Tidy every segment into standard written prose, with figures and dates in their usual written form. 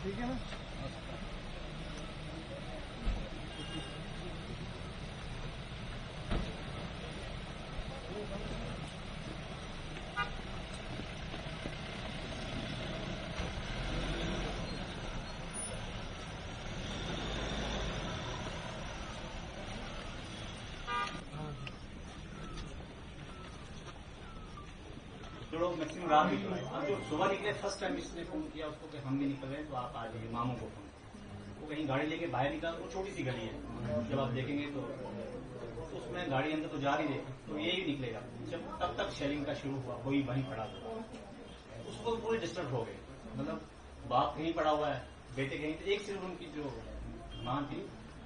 ठीक है ना। जो मैक्सिमम रात निकला है, जो सुबह निकले फर्स्ट टाइम इसने फोन किया उसको कि हम भी निकल रहे हैं तो आप आ जाइए, मामू को फोन। वो कहीं गाड़ी लेके बाहर निकला, वो छोटी सी गली है, जब आप देखेंगे तो उसमें गाड़ी अंदर तो जा रही है, तो यही निकलेगा। जब तब तक शेलिंग का शुरू हुआ, कोई वहीं पड़ा हुआ, उसको पूरे डिस्टर्ब हो गए। मतलब बाप कहीं पड़ा हुआ है, बेटे कहीं, तो एक सिर्फ उनकी जो मां थी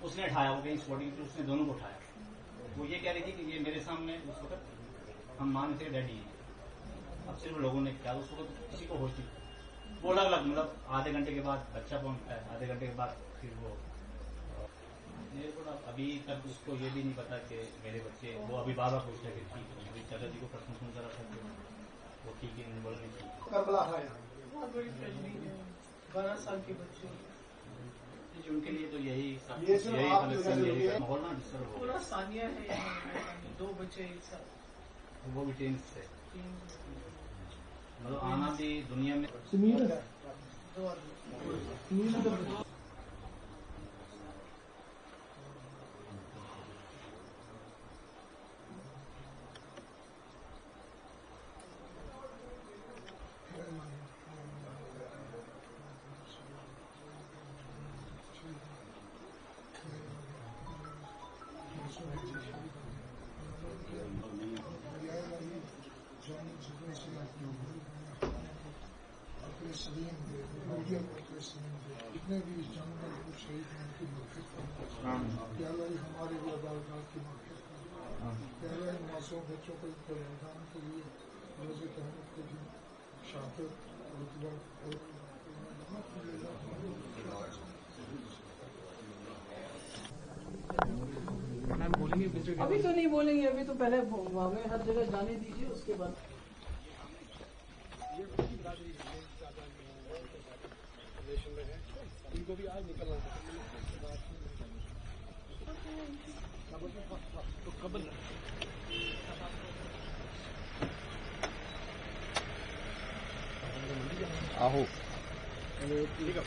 उसने उठाया, वो कहीं स्पॉटिंग थी, उसने दोनों को उठाया। वो ये कह रही थी कि ये मेरे सामने उस वक्त हम मान थे डैडी है। अब सिर्फ लोगों ने क्या उसको किसी को होती, वो अलग अलग, मतलब आधे घंटे के बाद बच्चा पहुंचता है, आधे घंटे के बाद फिर वो। मेरे को अभी तक उसको ये भी नहीं पता कि मेरे बच्चे, वो अभी बाबा पूछता है कि ठीक है, अभी चाचा जी को प्रश्न सुन जरा था वो ठीक है, बोल नहीं ठीक। करबला है बहुत बड़ी ट्रेजेडी है, 12 साल के बच्चे, उनके लिए तो यही माहौल ना डिस्टर्ब हो। पूरा सानिया है यहाँ, 2 बच्चे एक साथ, वो भी टेंस से, मतलब आना भी दुनिया में जितने भी जंगल को शहीद हैं उनकी मदद करना, हमारे भी अदालत की मदद करना, पहले मासूम बच्चों को बलिदान के लिए रोजे तहमत के दिन शातिर अभी तो नहीं बोलेंगे, अभी तो पहले हमें हर जगह जाने दीजिए, उसके बाद इनको भी आज निकलना तो कबल आहो। ठीक है।